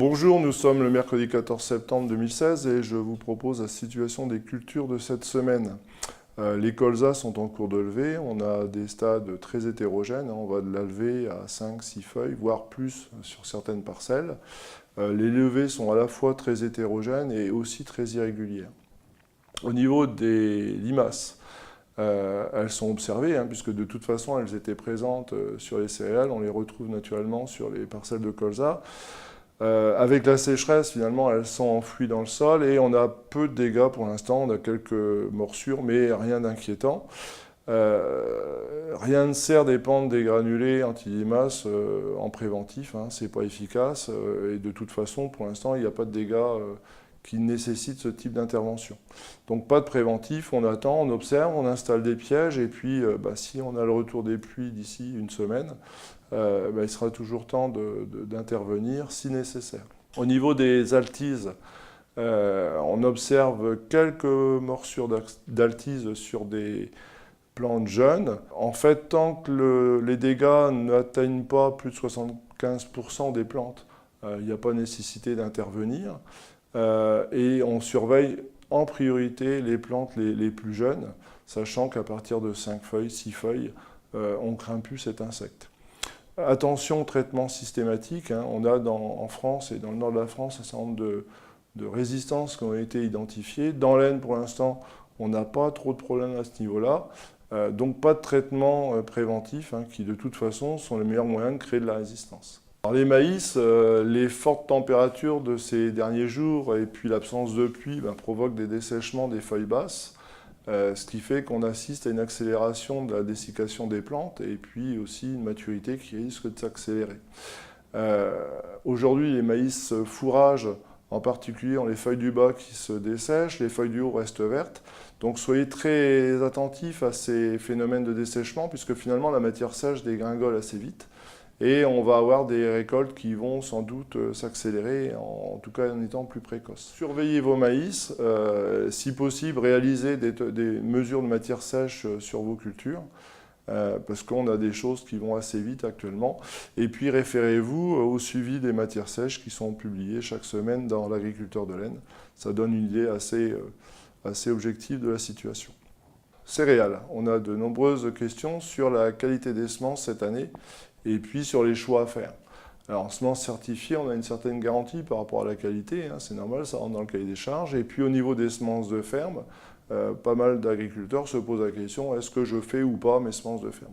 Bonjour, nous sommes le mercredi 14 septembre 2016 et je vous propose la situation des cultures de cette semaine. Les colzas sont en cours de levée, on a des stades très hétérogènes, on va de la levée à 5-6 feuilles, voire plus sur certaines parcelles. Les levées sont à la fois très hétérogènes et aussi très irrégulières. Au niveau des limaces, elles sont observées, puisque de toute façon elles étaient présentes sur les céréales, on les retrouve naturellement sur les parcelles de colza. Avec la sécheresse, finalement, elles sont enfouies dans le sol et on a peu de dégâts pour l'instant. On a quelques morsures, mais rien d'inquiétant. Rien ne sert d'épandre des granulés anti-limaces en préventif, c'est pas efficace. Et de toute façon, pour l'instant, il n'y a pas de dégâts qui nécessitent ce type d'intervention. Donc pas de préventif, on attend, on observe, on installe des pièges et puis si on a le retour des pluies d'ici une semaine, il sera toujours temps d'intervenir si nécessaire. Au niveau des altises, on observe quelques morsures d'altise sur des plantes jeunes. En fait, tant que les dégâts n'atteignent pas plus de 75% des plantes, il n'y a pas nécessité d'intervenir. Et on surveille en priorité les plantes les plus jeunes, sachant qu'à partir de 5 feuilles, 6 feuilles, on ne craint plus cet insecte. Attention au traitement systématique, on a en France et dans le nord de la France un certain nombre de résistances qui ont été identifiées. Dans l'Aisne, pour l'instant, on n'a pas trop de problèmes à ce niveau-là, donc pas de traitement préventif, qui de toute façon sont les meilleurs moyens de créer de la résistance. Alors les maïs, les fortes températures de ces derniers jours et puis l'absence de pluie provoquent des dessèchements des feuilles basses, ce qui fait qu'on assiste à une accélération de la dessiccation des plantes et puis aussi une maturité qui risque de s'accélérer. Aujourd'hui, les maïs fourragent, en particulier ont les feuilles du bas qui se dessèchent, les feuilles du haut restent vertes. Donc soyez très attentifs à ces phénomènes de dessèchement puisque finalement la matière sèche dégringole assez vite. Et on va avoir des récoltes qui vont sans doute s'accélérer, en tout cas en étant plus précoces. Surveillez vos maïs, si possible réalisez des mesures de matière sèche sur vos cultures, parce qu'on a des choses qui vont assez vite actuellement. Et puis référez-vous au suivi des matières sèches qui sont publiées chaque semaine dans l'Agriculteur de l'Aisne. Ça donne une idée assez objective de la situation. Céréales, on a de nombreuses questions sur la qualité des semences cette année et puis sur les choix à faire. Alors en semences certifiées, on a une certaine garantie par rapport à la qualité, c'est normal, ça rentre dans le cahier des charges. Et puis au niveau des semences de ferme, pas mal d'agriculteurs se posent la question, est-ce que je fais ou pas mes semences de ferme?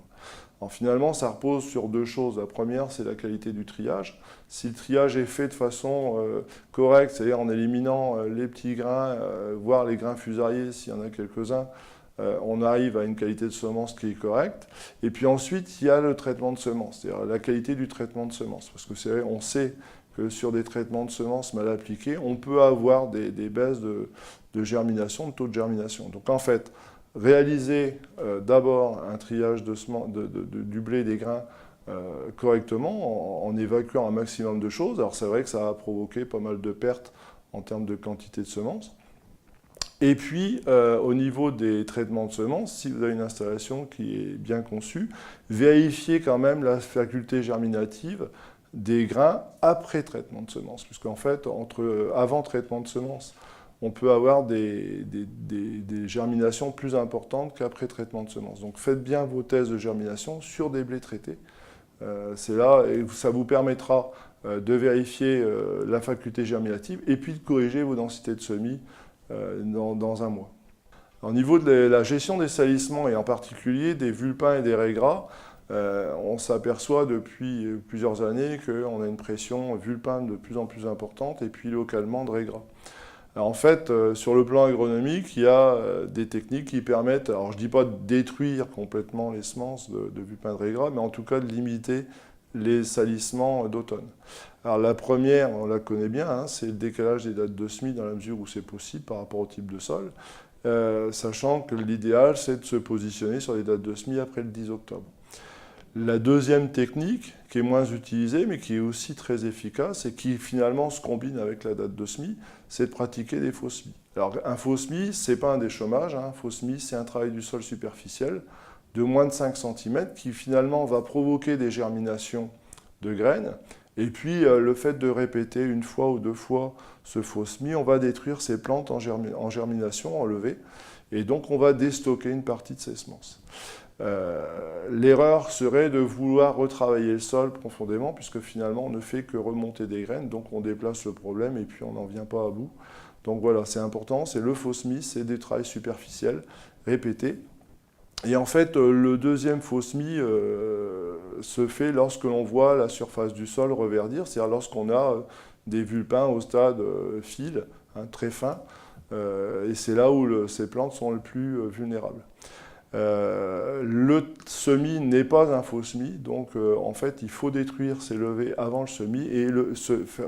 Alors finalement, ça repose sur deux choses. La première, c'est la qualité du triage. Si le triage est fait de façon correcte, c'est-à-dire en éliminant les petits grains, voire les grains fusariés s'il y en a quelques-uns, on arrive à une qualité de semence qui est correcte. Et puis ensuite, il y a le traitement de semences, c'est-à-dire la qualité du traitement de semences. Parce que c'est vrai, on sait que sur des traitements de semences mal appliqués, on peut avoir des baisses de germination, de taux de germination. Donc en fait, réaliser d'abord un triage du blé et des grains correctement, en évacuant un maximum de choses. Alors c'est vrai que ça a provoqué pas mal de pertes en termes de quantité de semences. Et puis, au niveau des traitements de semences, si vous avez une installation qui est bien conçue, vérifiez quand même la faculté germinative des grains après traitement de semences. Puisqu'en fait, avant traitement de semences, on peut avoir des germinations plus importantes qu'après traitement de semences. Donc faites bien vos tests de germination sur des blés traités. C'est là, et ça vous permettra de vérifier la faculté germinative et puis de corriger vos densités de semis dans un mois. Au niveau de la gestion des salissements et en particulier des vulpins et des raies gras, on s'aperçoit depuis plusieurs années qu'on a une pression vulpin de plus en plus importante et puis localement de raies gras. Alors en fait, sur le plan agronomique, il y a des techniques qui permettent, alors je ne dis pas de détruire complètement les semences de vulpins de raies gras, mais en tout cas de limiter les salissements d'automne. Alors la première, on la connaît bien, c'est le décalage des dates de semis dans la mesure où c'est possible par rapport au type de sol, sachant que l'idéal c'est de se positionner sur les dates de semis après le 10 octobre. La deuxième technique, qui est moins utilisée mais qui est aussi très efficace et qui finalement se combine avec la date de semis, c'est de pratiquer des faux semis. Alors un faux semis, ce n'est pas un déchômage, un faux semis c'est un travail du sol superficiel de moins de 5 cm qui finalement va provoquer des germinations de graines Et puis le fait de répéter une fois ou deux fois ce faux semis, on va détruire ces plantes en germination, en levée, et donc on va déstocker une partie de ces semences. L'erreur serait de vouloir retravailler le sol profondément, puisque finalement on ne fait que remonter des graines, donc on déplace le problème et puis on n'en vient pas à bout. Donc voilà, c'est important, c'est le faux semis, c'est des travails superficiels, répétés. Et en fait, le deuxième faux semis se fait lorsque l'on voit la surface du sol reverdir, c'est-à-dire lorsqu'on a des vulpins au stade fil, hein, très fin, et c'est là où ces plantes sont le plus vulnérables. Le semis n'est pas un faux semis, donc en fait il faut détruire ces levées avant le semis et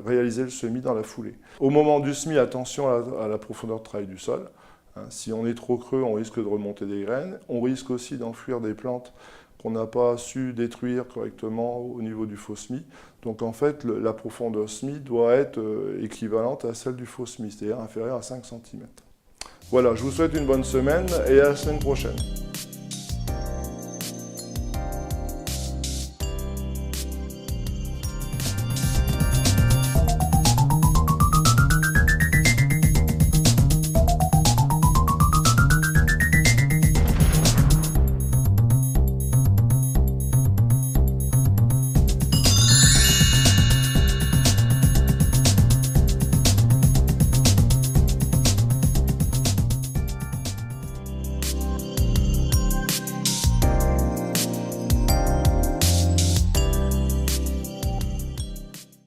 réaliser le semis dans la foulée. Au moment du semis, attention à la profondeur de travail du sol. Hein, si on est trop creux, on risque de remonter des graines. On risque aussi d'enfouir des plantes qu'on n'a pas su détruire correctement au niveau du faux semis. Donc en fait la profondeur semis doit être équivalente à celle du faux semis, c'est-à-dire inférieure à 5 cm. Voilà, je vous souhaite une bonne semaine et à la semaine prochaine.